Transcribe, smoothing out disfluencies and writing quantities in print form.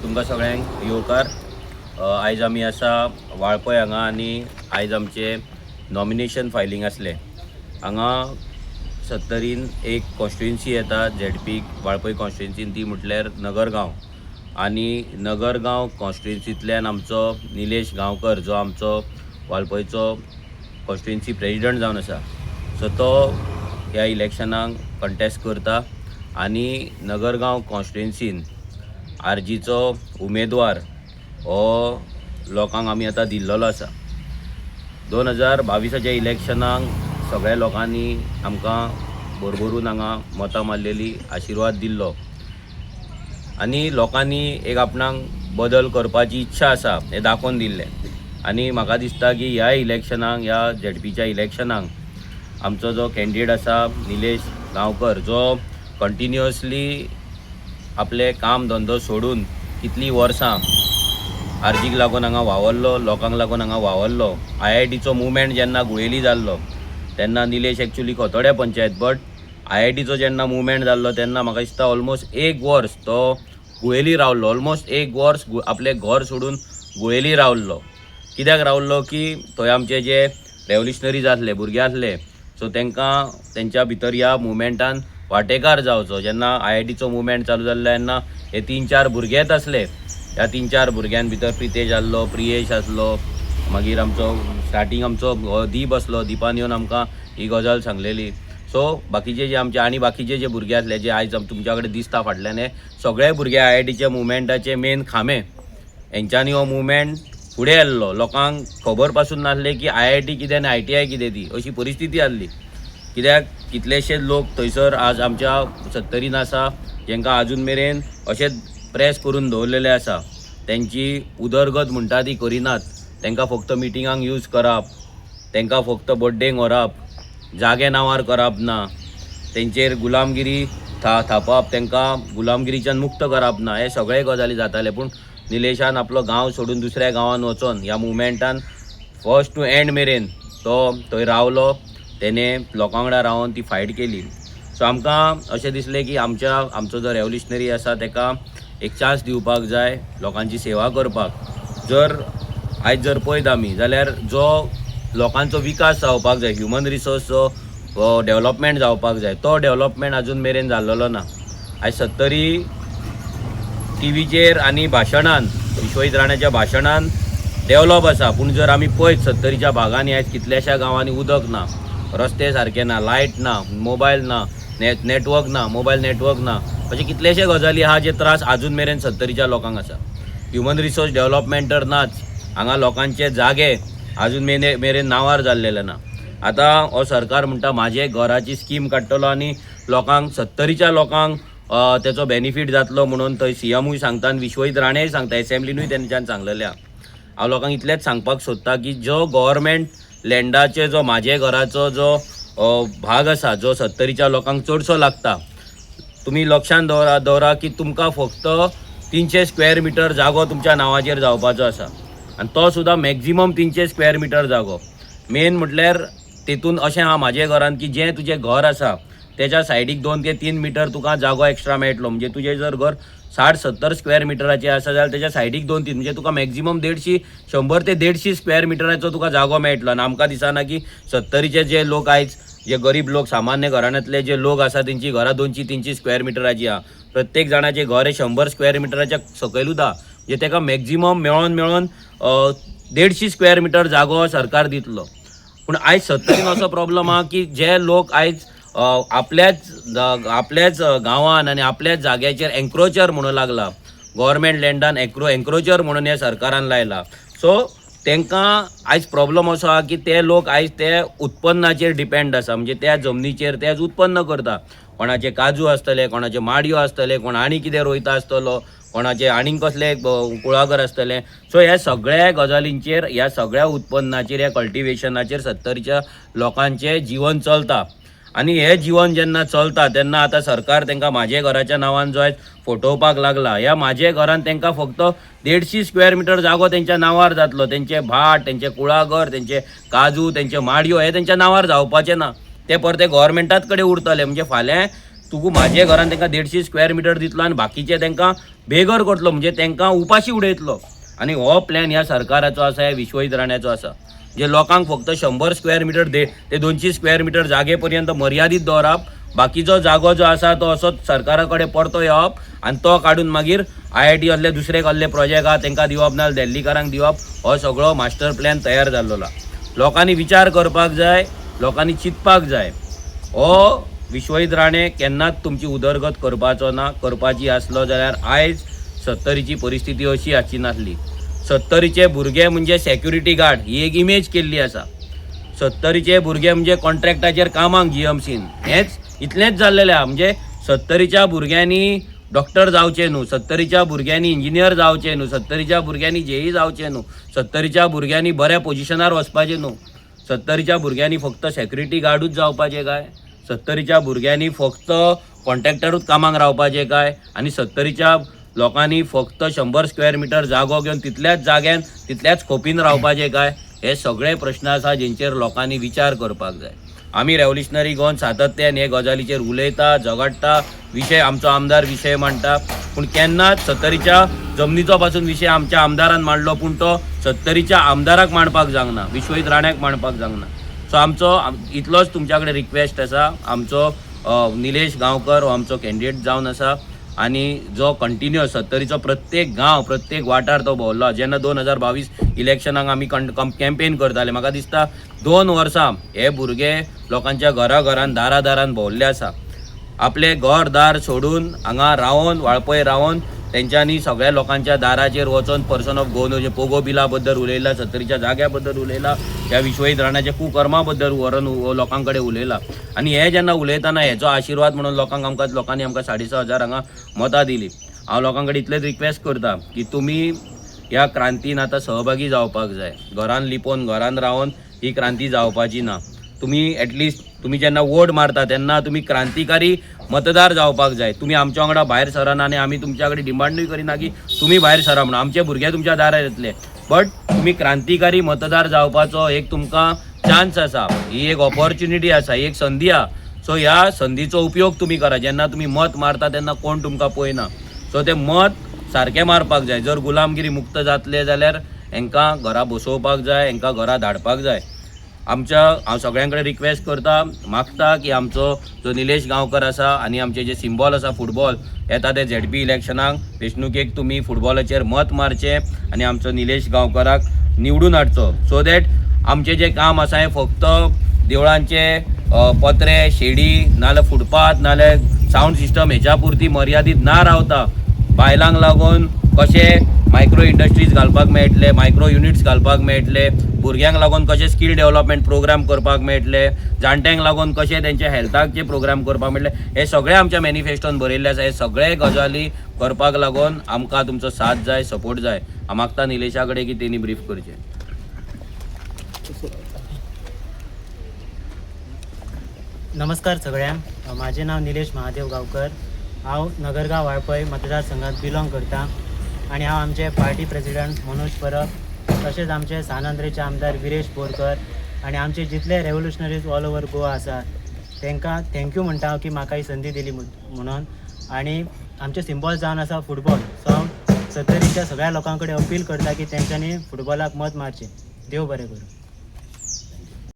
तुमकां सगळ्यांक येवकार। आयज आमी आसा वाळपय हांगा आनी आयज आमचे नॉमिनेशन फायलिंग आसले। हांगा 70 एक कॉन्स्टिट्युएन्सी येता झेडपी वाळपय कॉन्स्टिट्युएन्सीन, ती म्हटल्यार नगरगांव। आनी नगरगांव कॉन्स्टिट्युएन्सींतल्यान आमचो निलेश गांवकर जो आमचो वाळपयचो कॉन्स्टिट्युएन्सी प्रेजिडंट जावन आसा, सो तो ह्या इलेक्शनाक कंटेस्ट करता। आनी नगरगांव कॉन्स्टिट्युएन्सीन आरजीचो उमेदवार हो लोकांक आमी आतां दिल्लो आसा। 2022च्या इलेक्शनाक सगळ्या लोकांनी आमकां भरभरून हांगा मतां मारलेली, आशिर्वाद दिल्लो आनी लोकांनी एक आपणाक बदल करपाची इच्छा आसा हें दाखोवन दिल्लें। आनी म्हाका दिसता की ह्या इलेक्शनाक, ह्या झेडपीच्या इलेक्शनाक आमचो जो कॅन्डिडेट आसा निलेश गांवकर, जो कंटिन्युअसली आपले काम धंदो सोडून कितलीं वर्सां आरजीक लागून हांगा वावरलो, लोकांक लागून हांगा वावरलो। IITचो मुवमेंट जेन्ना गुळेली जाल्लो तेन्ना निलेश एक्चुअली खोतोड्या पंचायत, बट IITचो जेन्ना मुवमेंट जाल्लो तेन्ना म्हाका दिसता ऑलमोस्ट 1 वर्स तो गुळेली रावल्लो। ऑलमोस्ट 1 वर्स आपले घर सोडून गुळेली रावल्लो। कित्याक रावल्लो की थंय आमचे जे रेव्होल्युशनरीज आसले, भुरगे आसले, सो तांकां तेंच्या भितर ह्या मुवमेंटान वांटेकार जावचो। जेन्ना IITचो मुवमेंट चालू जाल्लो तेन्ना हे 3-4 भुरगेच आसले। ह्या 3-4 भुरग्यां भितर प्रितेश आसलो, प्रियेश आसलो, मागीर आमचो स्टार्टींग आमचो दीप आसलो। दिपान येवन आमकां ही गजाल सांगलेली। सो बाकीचे जे आमचे आनी बाकीचे जे भुरगे आसले, जे आयज तुमच्या कडेन दिसता फाटल्यान, हे सगळे भुरगे IITच्या मुवमेंटाचे मेन खांबे। हेंच्यांनी हो मुवमेंट फुडें व्हेल्लो। लोकांक खबर पासून नासले की IIT कितें आनी ITI कितें, ती अशी परिस्थिती आसली। कित्याक कितलेशेच लोक थंयसर आज आमच्या 70 आसा जेंकां अजून मेरेन अशेंच प्रेस करून दवरलेले आसा। तेंची उदरगत म्हणटा ती करिनात। तांकां फक्त मिटिंगांक यूज करप, तांकां फक्त बर्थडेक व्हरप, जागे नांवार करप ना, तेंचेर गुलामगिरी थापप, तांकां गुलामगिरीच्यान मुक्त करप ना, हे सगळे गजाली जाताले। पूण निलेशान आपलो गांव सोडून दुसऱ्या गांवांत वचोन ह्या मुवमेंटान फर्स्ट टू एंड मेरेन तो थंय रावलो। तेणे लोकां वांगडा रावन ती फायट केली। सो आमकां अशें दिसलें की आमचो जो रेव्होल्युशनरी आसा ताका एक चान्स दिवपाक जाय लोकांची सेवा करपाक। आयज जर पळयत आमी जाल्यार जो लोकांचो विकास जावपाक जाय, ह्युमन रिसोर्सचो डेव्हलपमेंट जावपाक जाय, तो डेव्हलपमेंट अजून मेरेन जाल्लो ना। आयज 70 टीव्हीचेर आनी भाशणान, विश्वजीत राणाच्या भाशणान डेव्हलप आसा, पूण जर आमी पळयत 70च्या भागांनी आयज कितल्याशा गांवांनी उदक ना, रस्ते सारके ना, लायट ना, मोबायल ना, नेटवर्क ना, मोबायल नेटवर्क ना, अशे कितलेशे गजाली आहा जे त्रास अजून मेरेन 70च्या लोकांक आसा। ह्युमन रिसोर्स डेव्हलपमेंट तर नाच, हांगा लोकांचे जागे अजून मेरेन नांवार जाल्लेले ना। आतां हो सरकार म्हणटा म्हाजे घराची स्कीम काडटलो आनी लोकांक 70च्या लोकांक तेचो बेनिफीट जातलो म्हणून थंय CMूय सांगता आनी विश्वजीत राणेय सांगता, एसेंब्लीनूय तेंच्यान सांगलेलें आहा। हांव लोकांक इतलेंच सांगपाक सोदता की जो गव्हर्मेंट लँडाचे जो म्हाजे घराचो जो भाग आसा, जो 70च्या लोकांक चडसो लागता, तुमी लक्षांत दवरा की तुमकां फक्त 300 स्क्वेअर मिटर जागो तुमच्या नांवाचेर जावपाचो आसा। आनी तो सुद्दां मॅक्झिमम 300 स्क्वेअर मिटर जागो। मेन म्हटल्यार तेतून अशें आहा म्हाजे घरान की जें तुजें घर आसा तेच्या सायडीक 2 ते 3 मिटर तुका जागो एक्स्ट्रा मेळटलो। म्हणजे तुजें जर घर 60-70 स्क्वेअर मिटराचें आसा जाल्यार तेच्या सायडीक 2-3, म्हणजे तुका मॅक्झिमम 100 ते 150 स्क्वेअर मिटराचो तुका जागो मेळटलो। आनी आमकां दिसना की 70चे जे लोक आयज, जे गरीब लोक, सामान्य घराण्यांतले जे लोक आसा, तेंची घरां 200-300 स्क्वेअर मिटराची आहा। प्रत्येक जाणाचे घर हे 100 स्क्वेअर मिटराच्या सकयलूच आहा, म्हणजे ताका मॅक्झिमम मेळोन 150 स्क्वेअर मिटर जागो सरकार दितलो। पूण आयज 70 असो प्रॉब्लम आहा की जे लोक आयज आपल्याच गांवान आनी आपल्याच जाग्याचेर एन्क्रोचर म्हणूं लागला, गव्हर्मेंट लँडान एन्क्रोचर म्हणून हे सरकारान लायला। सो तांकां आयज प्रॉब्लम असो आहा की ते लोक आयज ते उत्पन्नाचेर डिपेंड आसा, म्हणजे त्या जमनीचेर तेच उत्पन्न करता। कोणाचे काजू आसतले, कोणाचे माडयो आसतले, कोण आनी कितें रोयता आसतलो, कोणाचे आनीक कसले कुळागर आसतले। सो ह्या सगळ्या गजालींचेर, ह्या सगळ्या उत्पन्नाचेर, ह्या कल्टिवेशनाचेर 70च्या लोकांचें जीवन चलता। आनी हे जीवन जेन्ना चलता तेन्ना आतां सरकार तांकां म्हाजे घराच्या नांवान जो आयज फटोवपाक लागला, ह्या म्हाजे घरान तांकां फक्त 150 स्क्वेअर मिटर जागो तेंच्या नांवार जातलो। तेंचे भाट, तेंचे कुळागर, तेंचे काजू, तेंचे माडयो हे तेंच्या नांवार जावपाचे ना, ते परते गव्हर्मेंटात कडेन उरतले। म्हणजे फाल्यां तूं म्हाजे घरान तांकां 150 स्क्वेअर मिटर दितलो आनी बाकीचे तांकां बेगर करतलो, म्हणजे तांकां उपाशी उडयतलो. आनी हो प्लॅन ह्या सरकाराचो आसा, ह्या विश्वजीत राण्याचो आसा, जे लोकांक फक्त 100 स्क्वेअर मिटर ते 200 स्क्वेअर मिटर जागे पर्यंत मर्यादीत दवरप, बाकीचो जागो जो आसा तो असोच सरकारा कडेन परतो येवप आनी तो काडून मागीर IIT असले दुसरे कसले प्रोजेक्ट आहा तांकां दिवप नाल्यार दिल्लीकारांक दिवप. हो सगळो मास्टर प्लॅन तयार जाल्लो. लोकांनी विचार करपाक जाय, लोकांनी चिंतपाक जाय. हो विश्वजीत राणे केन्नाच तुमची उदरगत करपाची आसलो जाल्यार आयज 70ची परिस्थिती अशी आसची नासली. 70चे भुरगे म्हणजे सेक्युरिटी गार्ड ही एक इमेज केल्ली आसा. 70चे भुरगे म्हणजे कॉन्ट्रॅक्टाचेर कामाक GMCन हेच इतलेंच जाल्लेलें आहा. म्हणजे 70च्या भुरग्यांनी डॉक्टर जावचे न्हू, 70च्या भुरग्यांनी इंजिनियर जावचे न्हू, 70च्या भुरग्यांनी JEE जावचे न्हू, 70च्या भुरग्यांनी बऱ्या पोजिशनार वचपाचें न्हू, 70च्या भुरग्यांनी फक्त सेक्युरिटी गार्डूच जावपाचें काय, 70च्या भुरग्यांनी फक्त कॉन्ट्रॅक्टरूच कामाक रावपाचें काय, आनी 70च्या लोकांनी फक्त 100 स्क्वेअर मिटर जागो घेवन तितल्याच जाग्यान तितल्याच खोपीन रावपाचें काय. हे सगळे प्रश्न आसा जेंचेर लोकांनी विचार करपाक जाय. आमी रेव्होल्युशनरी गोवन सातत्यान हे गजालीचेर उलयता, झगडटा, विशय आमचो आमदार विशय मांडटा, पूण केन्नाच 70च्या जमनीचो पासून विशय आमच्या आमदारान मांडलो, पूण तो 70च्या आमदाराक मांडपाक जावना, विश्वजीत राण्याक मांडपाक जावना. सो आमचो इतलोच तुमच्या कडेन रिक्वेस्ट आसा. आमचो निलेश गांवकर हो आमचो कॅन्डिडेट जावन आसा आनी जो कंटिन्युअस 70चो प्रत्येक गांव प्रत्येक वाठार तो भोंवलो. जेन्ना 2022 इलेक्शनाक आमी कॅम्पेन करताले, म्हाका दिसता 2 वर्सां हे भुरगे लोकांच्या घरान दारान भोंवल्ले आसा. आपले घर दार सोडून हांगा रावन वाळपय रावन तेंच्यांनी सगळ्या लोकांच्या दाराचेर वचून पर्सन ऑफ गोवन पोगो बिला बद्दल उलयला, 70च्या जाग्या बद्दल उलयला, ह्या विश्वजीत राण्याच्या कुकर्मा बद्दल व्हरून लोकां कडेन उलयला. आनी हे जेन्ना उलयतना हेचो आशिर्वाद म्हणून लोकांनी आमकां 6,500 हांगा मतां दिली. हांव लोकां कडेन इतलेच रिक्वेस्ट करता की तुमी ह्या क्रांतीन आतां सहभागी जावपाक जाय. घरान लिपोवन घरान रावन ही क्रांती जावपाची ना. तुम्ही ॲटलिस्ट तुम्ही जेन्ना वोट मारता तेन्ना तुम्ही क्रांतिकारी मतदार जावपाक जाय. तुम्ही आमच्या वांगडा भायर सराना आनी आमी तुमच्या कडेन डिमांडूय करिना की तुम्ही भायर सरा म्हणून. आमचे भुरगे तुमच्या दारार येतले, बट तुम्ही क्रांतिकारी मतदार जावपाचो एक तुमकां चान्स आसा, ही एक ऑपॉर्च्युनिटी आसा, ही एक संदी आहा. सो ह्या संदीचो उपयोग तुम्ही करा. जेन्ना तुम्ही मत मारता तेन्ना कोण तुमकां पळयना. सो ते मत सारकें मारपाक जाय. जर गुलामगिरी मुक्त जातले जाल्यार हांकां घरा बसोवपाक जाय, हांकां घरा धाडपाक जाय. हांव सगळ्यां कडेन रिक्वेस्ट करता, मागता की आमचो जो निलेश गांवकर आसा आनी आमचे जे सिम्बॉल आसा फुटबॉल येता ते ZP इलेक्शनाक वेंचणुकेक तुमी फुटबॉलाचेर मत मारचें आनी आमचो निलेश गांवकराक निवडून हाडचो. सो दॅट आमचें जें काम आसा हें फक्त देवळांचे पत्रे शेडी नाल्यार फुटपाथ नाल्यार सावंड सिस्टम हेच्या पुरती मर्यादीत ना रावता. बायलांक लागून कशे मायक्रो इंडस्ट्रीज घालपाक मेळटले, मायक्रो युनिट्स घालपाक मेळटले, भुरग्यांक लागून कशे स्कील डेव्हलपमेंट प्रोग्राम करपाक मेळटले, जाणट्यांक लागून कशे तेंच्या हेल्थाचे प्रोग्राम करपाक मेळटले, हे सगळे आमच्या मॅनिफेस्टोन बरयल्ले आसा. हे सगळे गजाली करपाक लागून आमकां तुमचो साथ जाय, सपोर्ट जाय. हांव मागता निलेशा कडेन की तेणी ब्रीफ करचें. नमस्कार सगळ्यांक. माझे नाव निलेश महादेव गांवकर. हांव नगरगांव वाळपय मतदारसंघात बिलॉंग करता आणि हांव आमचे पार्टी प्रेसिडेंट मनोज परब, तशेंच आमचे सानंद्रेचे आमदार विरेश बोरकर आणि आमचे जितले रेव्होल्युशनरीज ऑल ओव्हर गोवा आसात तांकां थँक्यू म्हणटा हांव की म्हाका ही संदी दिली म्हणून. आणि आमचे सिम्बॉल जावन आसा फुटबॉल. सो हांव 70च्या सगळ्या लोकां कडेन अपील करता की तेंच्यांनी फुटबॉलाक मत मारचें. देव बरें करूं.